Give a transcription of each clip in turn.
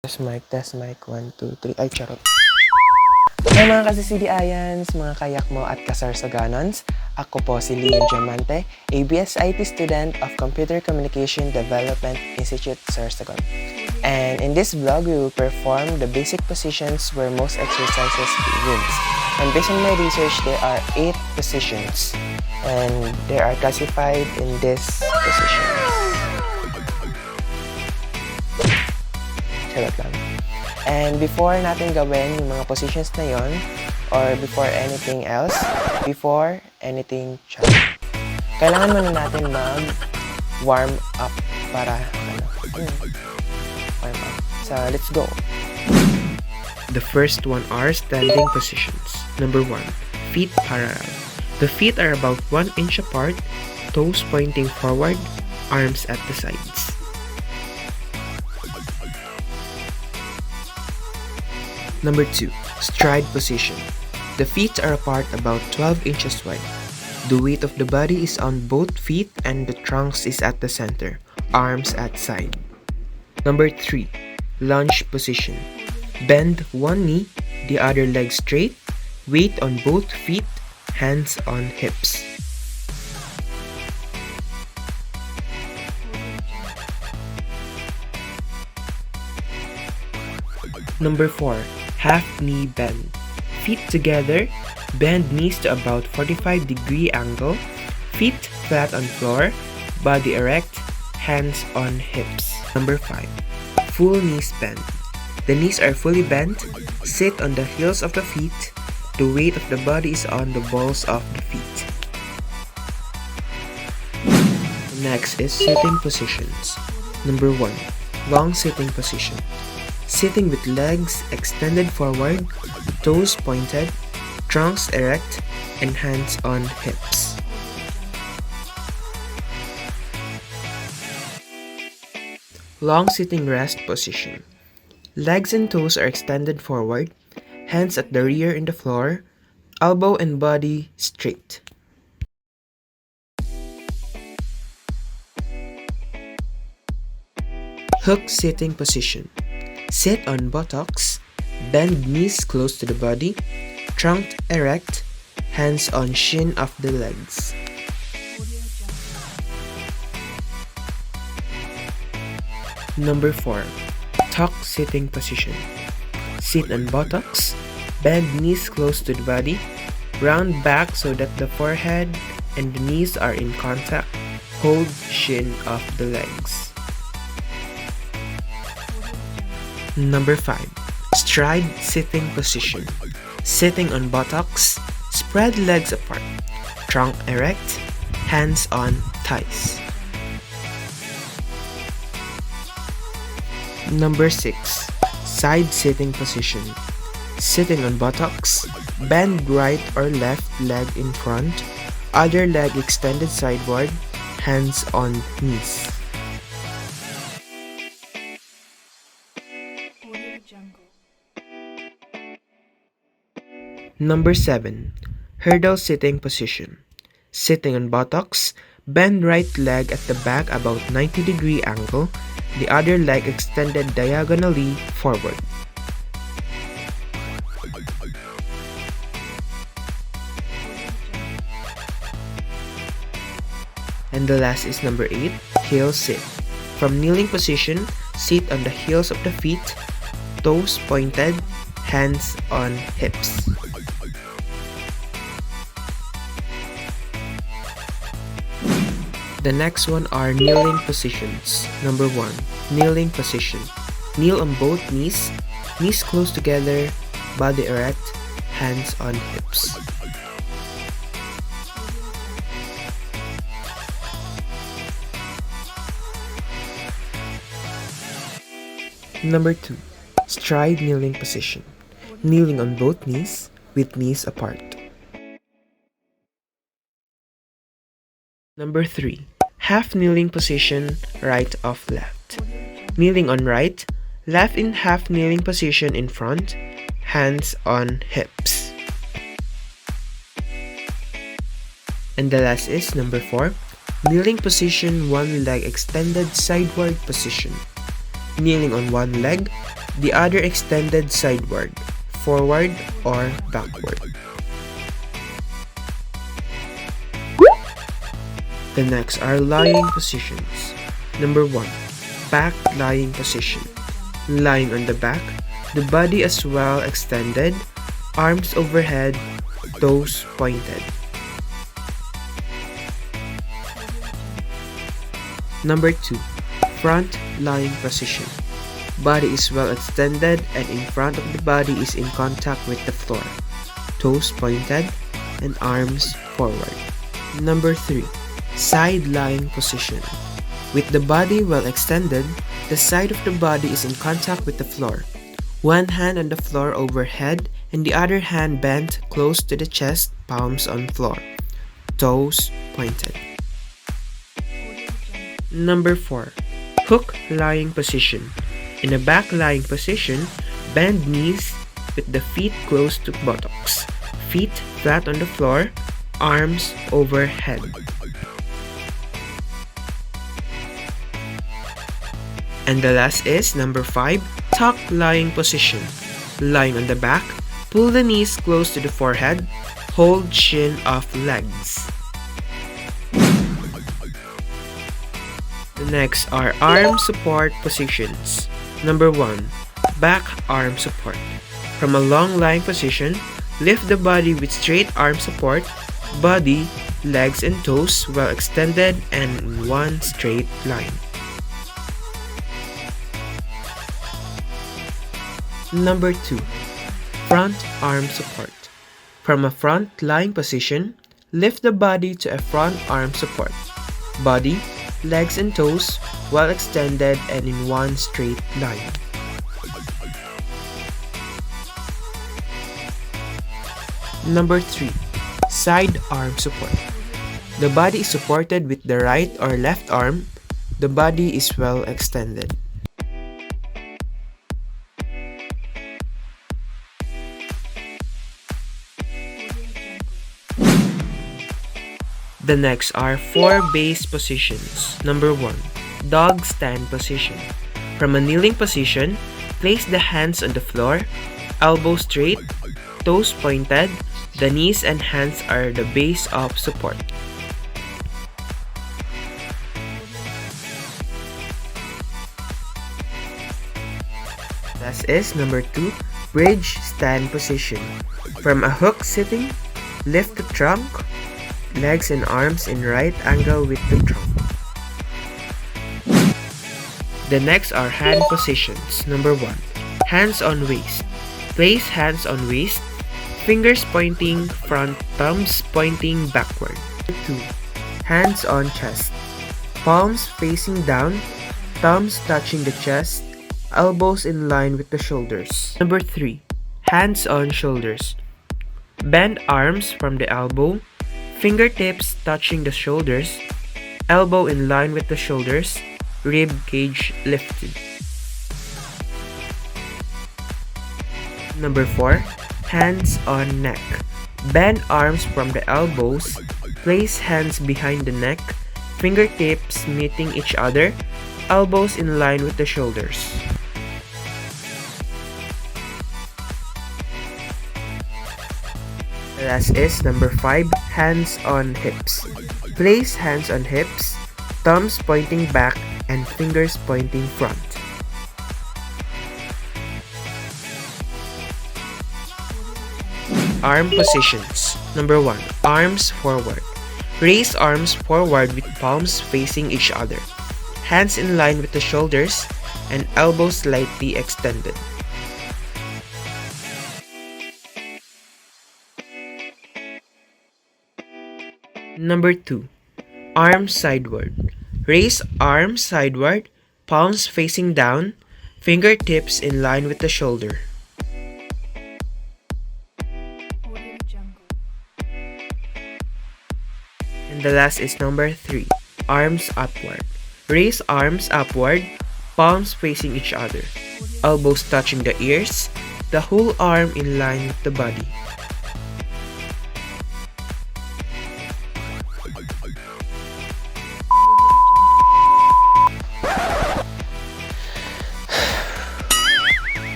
Test mic, 1, 2, 3. Ay, charot. Hi mga ka-CCDIans, mga kayak mo at ka-Sorsogonons. Ako po si Ian Dealca, ABS IT student of Computer Communication Development Institute, Sorsogon. And in this vlog, we will perform the basic positions where most exercises begins. And based on my research, there are 8 positions. And they are classified in this positions. Charot lang. And before natin gawin yung mga positions na yon, or before anything else, kailangan muna natin mag-warm up para, warm up. So, let's go. The first one are standing positions. Number 1, feet parallel. The feet are about 1 inch apart, toes pointing forward, arms at the sides. Number 2, stride position. The feet are apart about 12 inches wide. The weight of the body is on both feet and the trunks is at the center, arms at side. Number 3, lunge position. Bend one knee, the other leg straight, weight on both feet, hands on hips. Number 4, half knee bend. Feet together, bend knees to about 45-degree angle, feet flat on floor, body erect, hands on hips. Number 5, full knees bend. The knees are fully bent, sit on the heels of the feet, the weight of the body is on the balls of the feet. Next is sitting positions. Number 1, long sitting position. Sitting with legs extended forward, toes pointed, trunks erect, and hands on hips. Long sitting rest position. Legs and toes are extended forward, hands at the rear in the floor, elbow and body straight. Hook sitting position. Sit on buttocks, bend knees close to the body, trunk erect, hands on shin of the legs. Number 4, tuck sitting position. Sit on buttocks, bend knees close to the body, round back so that the forehead and the knees are in contact, hold shin of the legs. Number 5, stride sitting position. Sitting on buttocks, spread legs apart, trunk erect, hands on thighs. Number 6, side sitting position. Sitting on buttocks, bend right or left leg in front, other leg extended sideward, hands on knees. Number 7, hurdle sitting position. Sitting on buttocks, bend right leg at the back about 90-degree angle, the other leg extended diagonally forward. And the last is number 8, heel sit. From kneeling position, sit on the heels of the feet, toes pointed, hands on hips. The next one are kneeling positions. Number 1, kneeling position. Kneel on both knees, knees close together, body erect, hands on hips. Number 2, stride kneeling position. Kneeling on both knees with knees apart. Number 3, half kneeling position, right of left. Kneeling on right, left in half kneeling position in front, hands on hips. And the last is number 4, kneeling position, one leg extended sideward position. Kneeling on one leg, the other extended sideward, forward or backward. The next are lying positions. Number 1, back lying position. Lying on the back, the body as well extended, arms overhead, toes pointed. Number 2, front lying position. Body is well extended and in front of the body is in contact with the floor. Toes pointed and arms forward. Number 3, side lying position. With the body well extended, the side of the body is in contact with the floor. One hand on the floor overhead and the other hand bent close to the chest, palms on floor. Toes pointed. Number 4, hook lying position. In a back lying position, bend knees with the feet close to buttocks. Feet flat on the floor, arms overhead. And the last is number 5, tuck lying position. Lying on the back, pull the knees close to the forehead, hold shin off legs. The next are arm support positions. Number 1, back arm support. From a long lying position, lift the body with straight arm support, body, legs and toes well extended and in one straight line. Number 2, front arm support. From a front lying position, lift the body to a front arm support. Body, legs and toes well extended and in one straight line. Number 3, side arm support. The body is supported with the right or left arm. The body is well extended. The next are 4 base positions. Number 1, dog stand position. From a kneeling position, place the hands on the floor, elbows straight, toes pointed, the knees and hands are the base of support. This is number 2, bridge stand position. From a hook sitting, lift the trunk, legs and arms in right angle with the trunk. The next are hand positions. Number 1, hands on waist. Place hands on waist, fingers pointing front, thumbs pointing backward. 2, hands on chest. Palms facing down, thumbs touching the chest, elbows in line with the shoulders. Number 3, hands on shoulders. Bend arms from the elbow, fingertips touching the shoulders, elbow in line with the shoulders, rib cage lifted. Number 4, hands on neck. Bend arms from the elbows, place hands behind the neck, fingertips meeting each other, elbows in line with the shoulders. The last is number 5, hands on hips. Place hands on hips, thumbs pointing back and fingers pointing front. Arm positions. Number 1, arms forward. Raise arms forward with palms facing each other. Hands in line with the shoulders and elbows slightly extended. Number 2, arms sideward. Raise arms sideward, palms facing down, fingertips in line with the shoulder. And the last is number 3, arms upward. Raise arms upward, palms facing each other, elbows touching the ears, the whole arm in line with the body.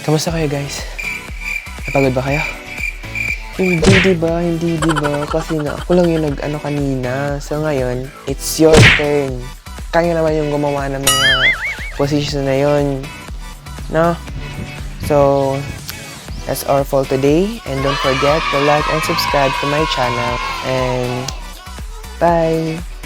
Kamusta kayo guys? Napagod ba kayo? Hindi diba? Hindi diba? Kasi na ako lang yung nag-ano kanina. So ngayon, it's your turn. Kaya naman yung gumawa ng mga positions na yun. No? So, that's all for today. And don't forget to like and subscribe to my channel. And bye!